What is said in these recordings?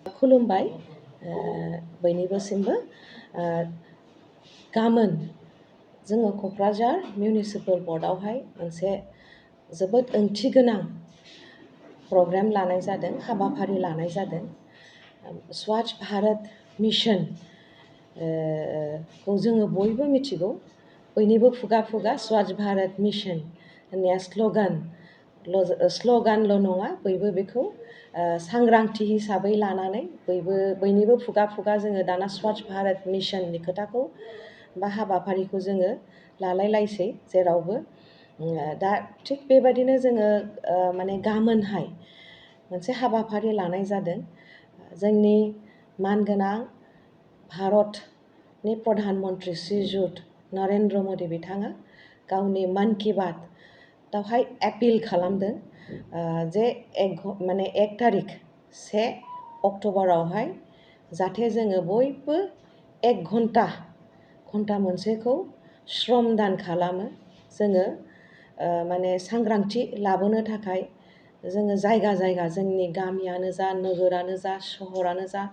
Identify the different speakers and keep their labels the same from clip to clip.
Speaker 1: खुलुमबाय बयनिबोसिमबो गाबोन जोङो क'क्राझार मिउनिसिपाल बर्डआवहाय मोनसे जोबोद ओंथि गोनां प्रग्राम लानाय जादों, हाबाफारि लानाय जादों। स्वच्छ भारत मिशन खौ जोङो बयबो मिथिगौ। बयनिबो खुगा खुगा स्वच्छ भारत मिशन होननाया स्ल'गानल' नङा, बयबो बेखौ सांग्रांथि हिसाबै लानानै बयनिबो खुगा खुगा जोङो दाना स्वच्छ भारत मिशननि खोथाखौ बा हाबाफारिखौ जोङो लालायलायसै जेरावबो। दा थिग बेबायदिनो जोङो माने गाबोनहाय मोनसे हाबाफारि लानाय जादों। जोंनि मानगोनां भारतनि प्रधान मन्त्रि श्रीजुत नरेन्द्र मदि बिथाङा गावनि मन की बातआवहाय एपिल खालामदों जे 1 तारिख 1 अक्ट'बरावहाय जाहाथे जोङो बयबो 1 घन्टा मोनसेखौ श्रम दान खालामो। जोङो माने सांग्रांथि लाबोनो थाखाय जोङो जायगा जायगा जोंनि गामियानो जा, नोगोरानो जा, सहरानो जा,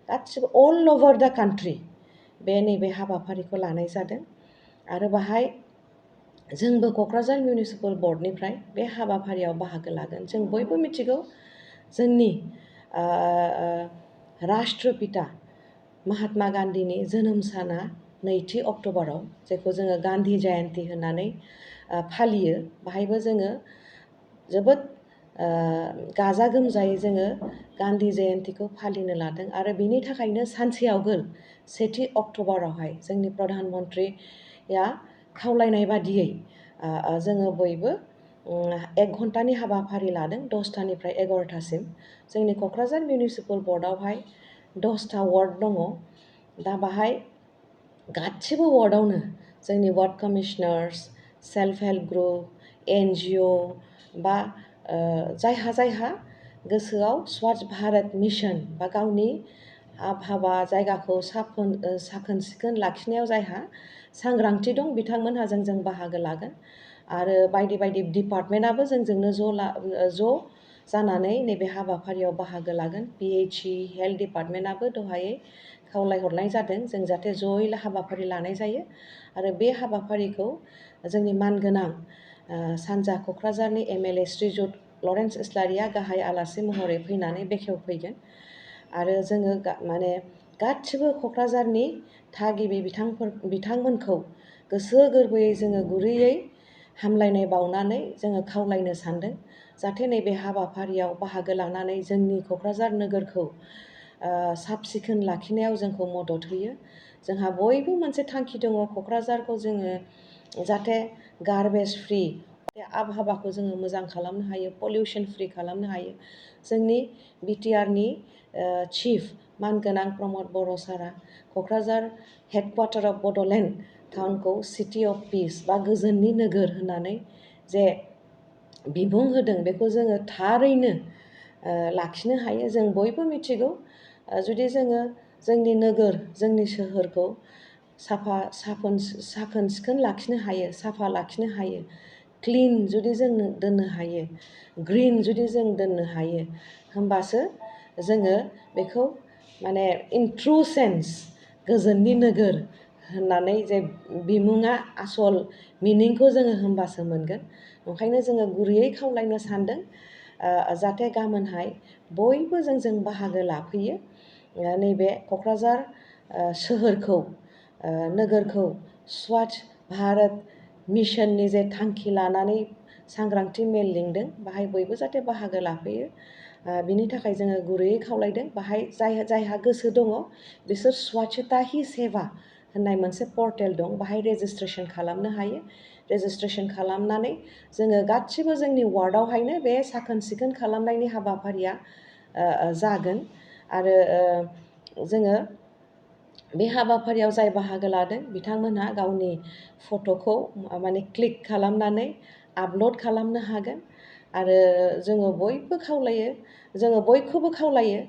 Speaker 1: गासिबो अल अभार दा कान्ट्रि नैबे हाबाफारिखौ लानाय जादों। आरो बाहाय जोंबो क'क्राझार मिउनिसिपाल बर्डनिफ्राय बे हाबाफारियाव बाहागो लागोन। जों बयबो मिथिगौ जोंनि राष्ट्रपिता महात्मा गान्धीनि जोनोम साना 2 अक्ट'बराव, जायखौ जोङो गान्धी जयन्ती होननानै फालियो। बाहायबो जोङो जोबोद गाजा गोमजायै जोङो गान्धी जयन्तीखौ फालिनो लादों। आरो बिनि थाखायनो सानसे आगोल 1 अक्ट'बरावहाय जोंनि प्रधान मन्त्रिया खावलायनाय बादियै जोङो बयबो 1 घन्टानि हाबाफारि लादों, 10टानिफ्राय 11टासिम। जोंनि क'क्राझार मिउनिसिपाल बर्डआवहाय 10टा वार्ड दङ। दा बाहाय गासिबो वार्डआवनो जोंनि ward commissioners, self help group, NGO बा जायहा गोसोआव स्वच्छ भारत मिशन बा गावनि आबहावा जायगाखौ साखोन सिखोन लाखिनायाव जायहा सांग्रांथि दं, बिथांमोनहा जों बाहागो लागोन। आरो बायदि बायदि डिपार्टमेन्टआबो जोंजोंनो ज' जानानै नैबे हाबाफारियाव बाहागो लागोन। PHE हेल्थ डिपार्टमेन्टआबो दहायै खावलायहरनाय जादों जों जाहाथे जयै हाबाफारि लानाय जायो। आरो बे हाबाफारिखौ जोंनि मानगोनां सानजा क'क्राझारनि MLA श्रीजुत लरेन्स इस्लारिया गाहाय आलासि महरै फैनानै बेखेवफैगोन। आरो जोङो माने गासिबो क'क्राझारनि थागिबि बिथांमोनखौ गोसो गोरबोयै जोङो गुरैयै हामलायनाय बावनानै जोङो खावलायनो सानदों जाहाथे नैबे हाबाफारियाव बाहागो लानानै जोंनि क'क्राझार नोगोरखौ साब सिखोन लाखिनायाव जोंखौ मदद होयो। जोंहा बयबो मोनसे थांखि दङ, क'क्राझारखौ जोङो जाहाथे गार्बेज फ्रि, आबहावाखौ जोङो मोजां खालामनो हायो, पलिउसन फ्रि खालामनो हायो। जोंनि BTRनि चिफ मानगोनां प्रमद बर' सारा क'क्राझार हेडक्वार्टार अफ बड'लेण्ड टाउनखौ सिटि अफ पिस बा गोजोननि नोगोर होननानै जे बिबुं होदों, बेखौ जोङो थारैनो लाखिनो हायो। जों बयबो मिथिगौ जुदि जोङो जोंनि नोगोर, जोंनि सोहोरखौ साखोन सिखोन लाखिनो हायो, साफा लाखिनो हायो, क्लिन जुदि जों दोननो हायो, ग्रिन जुदि जों दोननो हायो, होमबासो जोङो बेखौ माने इन ट्रु सेन्स गोजोननि नोगोर होननानै जे बिमुङा आसल मिनिंखौ जोङो होमबासो मोनगोन। ओंखायनो जोङो गुरैयै खावलायनो सानदों जाहाथे गाबोनहाय बयबो जोंजों बाहागो लाफैयो। नैबे क'क्राझार सोहोरखौ, नोगोरखौ स्वच्छ भारत मिशननि जे थांखि लानानै सांग्रांथि मेल लिंदों, बाहाय बयबो जाहाथे बाहागो लाफैयो। बिनि थाखाय जोङो गुरैयै खावलायदों। बाहाय जायहा गोसो दङ बिसोर स्वच्छता ही सेवा होननाय मोनसे पर्टेल दं, बाहाय रेजिस्ट्रेसन खालामनो हायो। रेजिस्ट्रेसन खालामनानै जोङो गासिबो जोंनि वार्डआवहायनो बे साखोन सिखोन खालामनायनि हाबाफारिया जागोन। आरो जोङो बे हाबाफारियाव जाय बाहागो लादों बिथांमोनहा गावनि फट'खौ माने क्लिक खालामनानै आपल'ड खालामनो हागोन। आरो जोङो बयखौबो खावलायो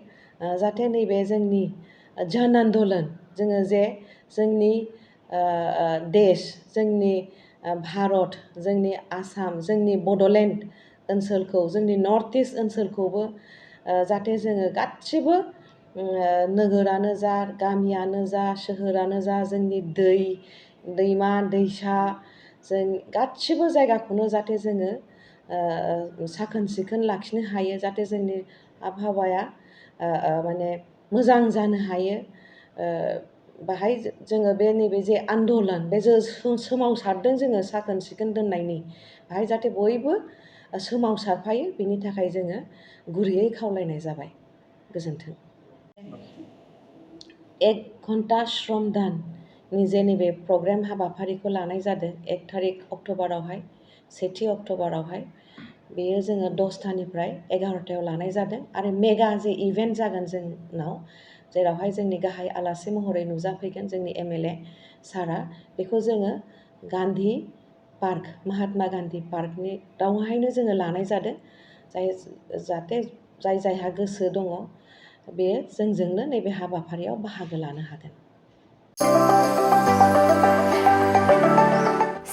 Speaker 1: जाहाथे नैबे जोंनि जन आन्दलन, जोङो जे जोंनि देश, जोंनि भारत, जोंनि आसाम, जोंनि बड'लेण्ड ओनसोलखौ, जोंनि नर्थ इस्ट ओनसोलखौबो जाहाथे जोङो गासिबो नोगोरानो जा गामियानो जा सोहोरानो जा जोंनि दैमा दैसा जों गासिबो जायगाखौनो जाहाथे जोङो साखोन सिखोन लाखिनो हायो जाहाथे जोंनि आबहावाया माने मोजां जानो हायो बाहाय जोङो बे नैबे जे आन्दलन बे जे सोमावसारदों जोङो साखोन सिखोन दोननायनि बाहाय जाहाथे बयबो सोमावसारफायो बिनि थाखाय जोङो गुरैयै खावलायनाय जाबाय गोजोन्थों 1 घन्टा श्रम दाननि जे नैबे प्रग्राम हाबाफारिखौ लानाय जादों 1 थारिख अक्ट'बरावहाय 2 अक्ट'बरावहाय बेयो जोङो 10टानिफ्राय 11टायाव लानाय जादों आरो मेगा जे इभेन्ट जागोन जोंनाव जेरावहाय जोंनि गाहाय आलासि महरै नुजाफैगोन जोंनि MLA सारा बेखौ जोङो गान्धी पार्क महात्मा गान्धी पार्कनि दावहायनो जोङो लानाय जादों जाहाथे जायहा गोसो दङ बेयो जोंजोंनो नैबे हाबाफारियाव बाहागो लानो हागोन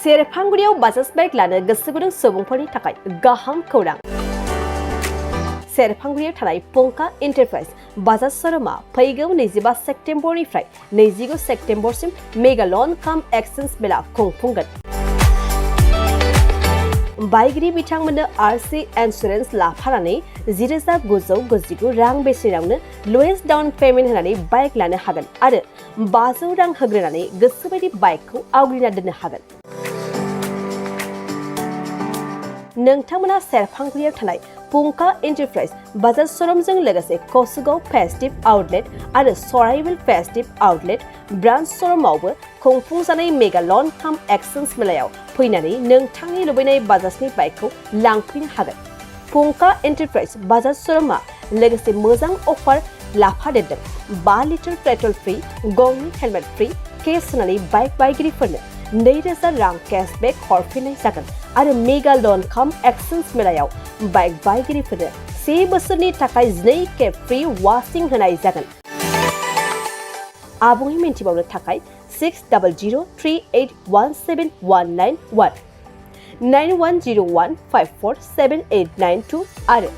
Speaker 2: सेरफांगुरियाव बाजाज बाइक लानो गोसो गुदुं सुबुंफोरनि थाखाय गाहाम खौरां सेरफांगुरियाव थानाय पंका एन्टारप्राइज बाजाज शोरूमा फैगौ 25 सेप्तेम्बरनिफ्राय 25 सेप्तेम्बरसिम मेगा लन काम एक्सचेन्ज मेला खुंफुंगोन बायगिरि बिथांमोननो RC इन्सुरेन्स लाफानानै 10,999 रां बेसेनावनो लवेस्ट डाउन पेमेन्ट होनानै बाइक लानो हागोन आरो 500 रां होग्रोनानै गोसोबायदि बाइकखौ आवग्रिना दोननो हागोन नोंथांमोना सेरफांगुरियाव थानाय पंका एन्टारप्राइज बाजाज शोरूमजों लोगोसे कसुगाव फेस्टिभ आउटलेट आरो सराइबिल फेस्टिभ आउटलेट ब्रान्च शोरूमावबो खुंफुंजानाय मेगा लन काम एक्सचेन्ज मेलायाव फैनानै नोंथांनि लुबैनाय बाजाजनि बाइकखौ लांफैनो हागोन पंका एन्टारप्राइज बाजाज शोरूमा लोगोसे मोजां अफार लाफादेरदों 5 लिटार पेट्रल फ्रि गंनि हेलमेट फ्रि केस होनानै बाइक बायगिरिफोरनो 2,000 रां केशबेक हरफिननाय जागोन आरो मेगा लन काम एक्सचेन्ज मेलायाव बाइक बायगिरिफोरनो 1 बोसोरनि थाखाय 2 खेब फ्रि वाशिं होनाय जागोन आबुङै मिन्थिबावनो थाखाय 6003817191 9101547892 आरो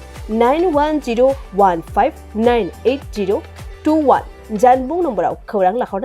Speaker 2: 9101598021 जानबुं नम्बराव खौरां लाहरनो